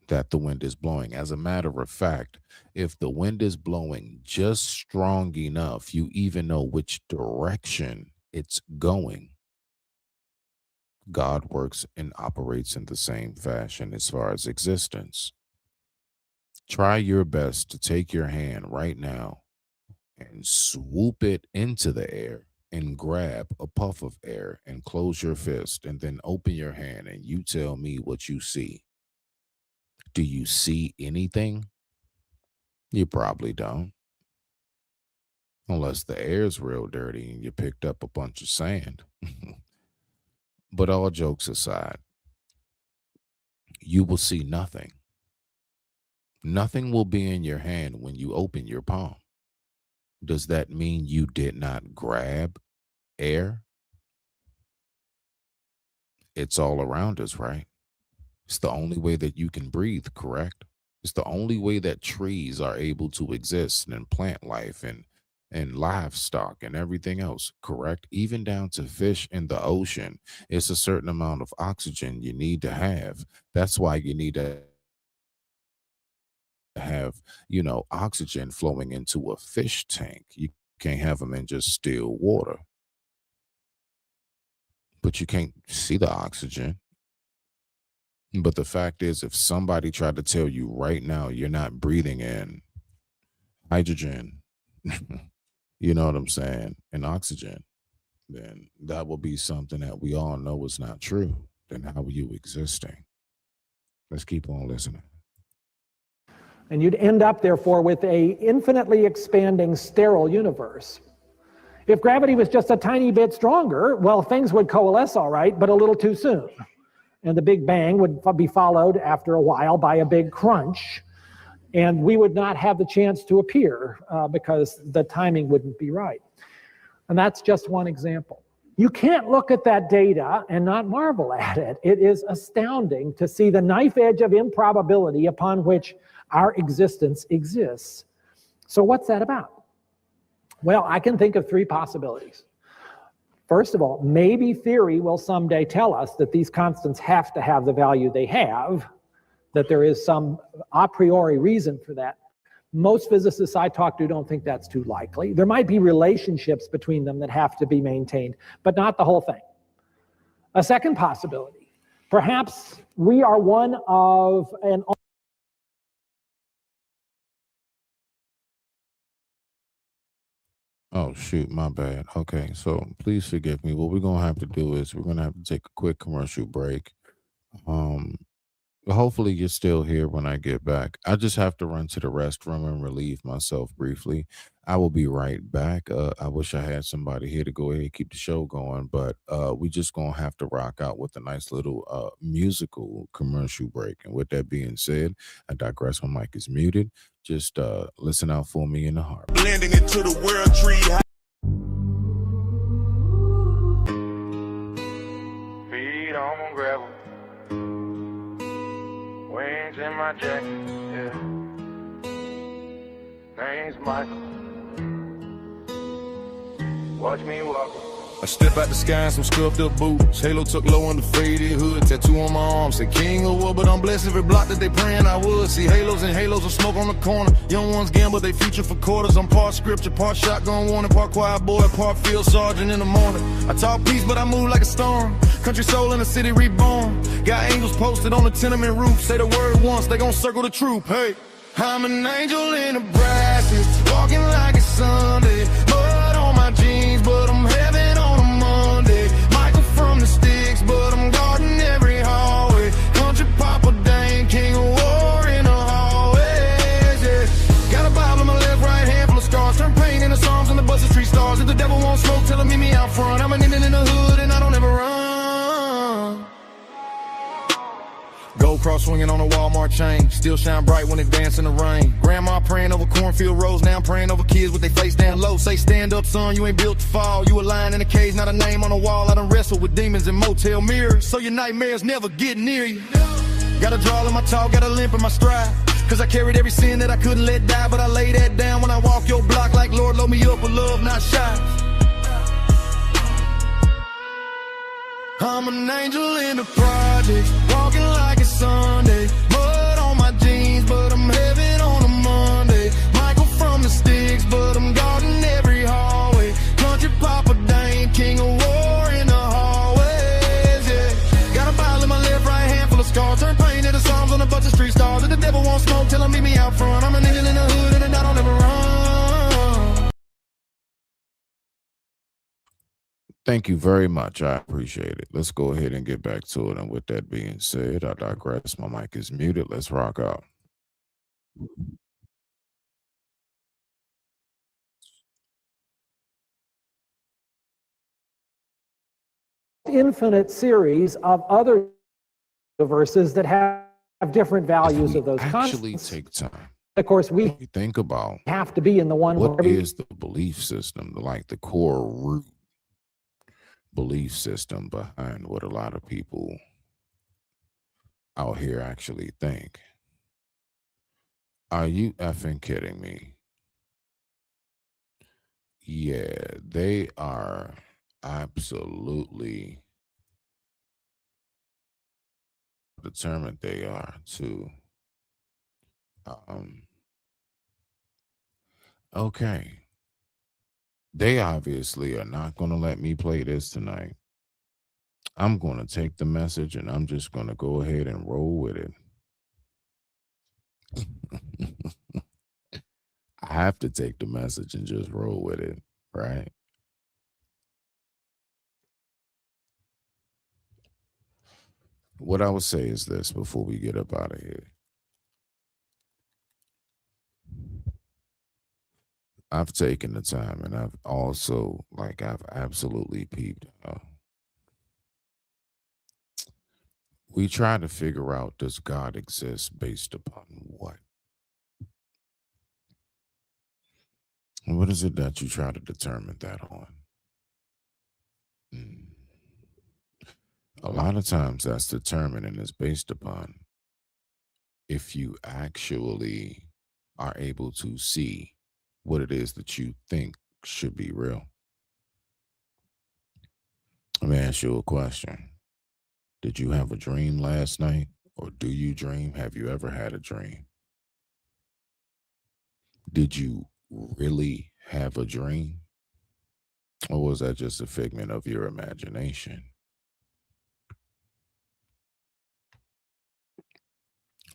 that the wind is blowing. As a matter of fact, if the wind is blowing just strong enough, you even know which direction it's going. God works and operates in the same fashion as far as existence. Try your best to take your hand right now and swoop it into the air and grab a puff of air and close your fist and then open your hand and you tell me what you see. Do you see anything? You probably don't. Unless the air's real dirty and you picked up a bunch of sand. But all jokes aside, you will see nothing. Nothing will be in your hand when you open your palm. Does that mean you did not grab air? It's all around us, right? It's the only way that you can breathe, correct? It's the only way that trees are able to exist and plant life and livestock and everything else, correct? Even down to fish in the ocean, it's a certain amount of oxygen you need to have. That's why you need to have, oxygen flowing into a fish tank. You can't have them in just still water. But you can't see the oxygen. But the fact is, if somebody tried to tell you right now you're not breathing in hydrogen, you know what I'm saying, and oxygen, then that will be something that we all know is not true. Then how are you existing? Let's keep on listening. And you'd end up, therefore, with a infinitely expanding sterile universe. If gravity was just a tiny bit stronger, well, things would coalesce all right, but a little too soon. And the Big Bang would be followed after a while by a big crunch, and we would not have the chance to appear because the timing wouldn't be right. And that's just one example. You can't look at that data and not marvel at it. It is astounding to see the knife edge of improbability upon which our existence exists. So what's that about? Well, I can think of three possibilities. First of all, maybe theory will someday tell us that these constants have to have the value they have, that there is some a priori reason for that. Most physicists I talk to don't think that's too likely. There might be relationships between them that have to be maintained, but not the whole thing. A second possibility, perhaps we are one of an Oh, shoot, my bad. Okay, so please forgive me. What we're going to have to do is we're going to have to take a quick commercial break. Hopefully you're still here when I get back. I just have to run to the restroom and relieve myself briefly. I will be right back. I wish I had somebody here to go ahead and keep the show going, but we just going to have to rock out with a nice little musical commercial break. And with that being said, I digress. My mic is muted. Just listen out for me in the heart. Blending into the world tree. Feet on gravel. Wings in my jacket, yeah. Name's Michael. Watch me walk. I step out the sky in some scuffed up boots. Halo tuck low on the faded hood. Tattoo on my arm, say king or what, but I'm blessed every block that they praying I would. See halos and halos of smoke on the corner. Young ones gamble, they future for quarters. I'm part scripture, part shotgun warning, part quiet boy, part field sergeant in the morning. I talk peace, but I move like a storm. Country soul in the city reborn. Got angels posted on the tenement roof. Say the word once, they gon' circle the troop. Hey, I'm an angel in Nebraska, walking like it's Sunday. Mud on my jeans, but I'm heaven on a Monday. Michael from the sticks, but I'm guarding every hallway. Country Papa Dane, king of war in the hallways, yeah. Got a Bible in my left, right hand full of scars. Turn pain into songs and the busted street stars. If the devil won't smoke, tell him meet me out front. I'm an Indian in the hood and I don't ever run. Gold cross swinging on a Walmart chain. Still shine bright when it dance in the rain. Grandma praying over cornfield rows. Now I'm praying over kids with their face down low. Say stand up son, you ain't built to fall. You a lion in a cage, not a name on a wall. I done wrestled with demons in motel mirrors, so your nightmares never get near you. Got a drawl in my talk, got a limp in my stride. Cause I carried every sin that I couldn't let die. But I lay that down when I walk your block like Lord, load me up with love, not shy. I'm an angel in the projects, walking like it's Sunday. Mud on my jeans, but I'm heaven on a Monday. Michael from the sticks, but I'm guarding every hallway. Country Papa Dane, king of war in the hallways, yeah. Got a Bible in my left, right hand full of scars. Turn pain into songs on a bunch of street stars. If the devil won't smoke, tell him meet me out front. I'm an angel in the hood and I don't ever run. Thank you very much. I appreciate it. Let's go ahead and get back to it. And with that being said, I digress. My mic is muted. Let's rock out. Infinite series of other universes that have different values of those Actually, constants. take time. Of course, we Think about have to be in the one what where is the belief system, like the core root belief system behind what a lot of people out here actually think. Are you effing kidding me? Yeah, they are absolutely determined they are to okay. They obviously are not going to let me play this tonight. I'm going to take the message and I'm just going to go ahead and roll with it. I have to take the message and just roll with it, right? What I would say is this before we get up out of here. I've taken the time and I've also, I've absolutely peeped. We try to figure out, does God exist based upon what? What is it that you try to determine that on? A lot of times that's determined and is based upon if you actually are able to see what it is that you think should be real. Let me ask you a question. Did you have a dream last night? Or do you dream? Have you ever had a dream? Did you really have a dream? Or was that just a figment of your imagination?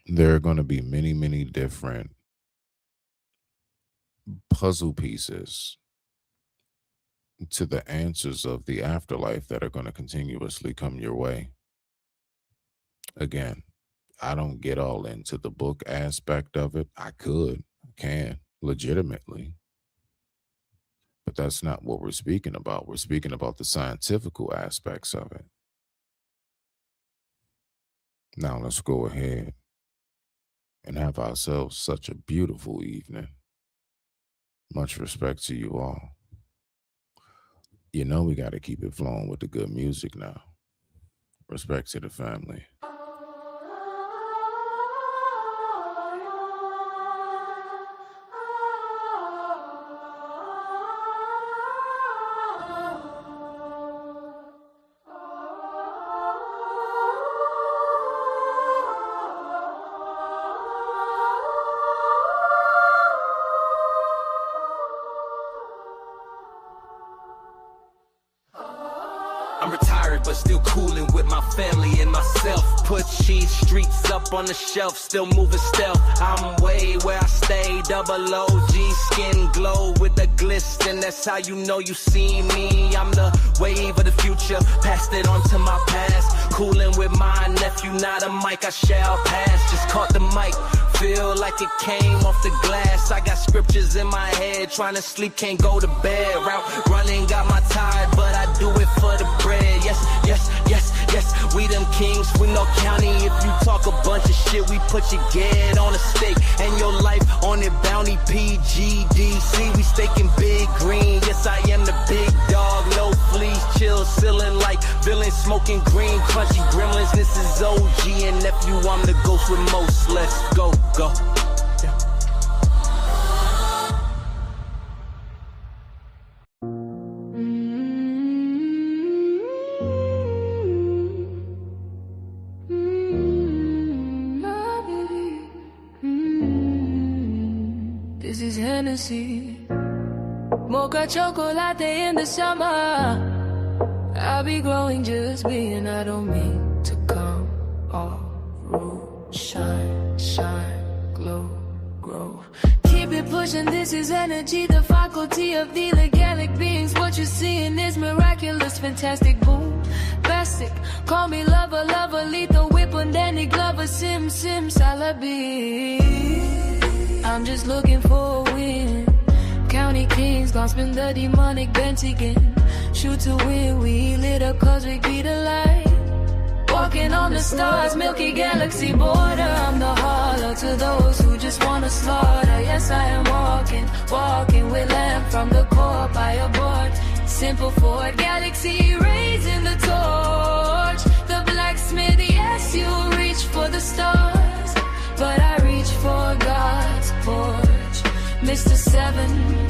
There are going to be many, many different puzzle pieces to the answers of the afterlife that are going to continuously come your way. Again, I don't get all into the book aspect of it. I can, legitimately. But that's not what we're speaking about. We're speaking about the scientifical aspects of it. Now let's go ahead and have ourselves such a beautiful evening. Much respect to you all. You know we got to keep it flowing with the good music now. Respect to the family. I'm retired, but still cooling with my family and myself. Put cheese streets up on the shelf, still moving stealth. I'm way where I stay, double OG, skin glow with the glisten. That's how you know you see me. I'm the wave of the future, passed it on to my past. Cooling with my nephew, not a mic I shall pass. Just caught the mic, feel like it came off the glass. I got scriptures in my head, trying to sleep, can't go to bed. Route running, got my tide, but I do it for the bread. Yes, yes, yes, yes, we them kings, we no county. If you talk a bunch of shit, we put your head on a stake and your life on it, bounty PGDC. We staking big green, yes I am the big dog, no fleas, chill, ceiling like villains, smoking green, crunchy gremlins. This is OG and nephew, I'm the ghost with most. Let's go, go. This is Hennessy, mocha chocolate in the summer. I'll be growing, just being, I don't mean to come off rude. Shine, shine, glow, grow. Keep it pushing, this is energy, the faculty of the legalic beings. What you're seeing is miraculous, fantastic, boom, basic. Call me lover, lover, lethal, whip on Danny Glover, sim, sim, Salabi. I'm just looking for a win. County kings gon' spin the demonic bench again. Shoot to win, we lit up cause we beat the light. Walking on the stars, milky galaxy border. I'm the holler to those who just wanna slaughter. Yes, I am walking, walking with lamb from the core by a board. Simple Ford galaxy, raising the torch. The blacksmith, yes, you reach for the stars, but I reach for God's porch. Mr. 7,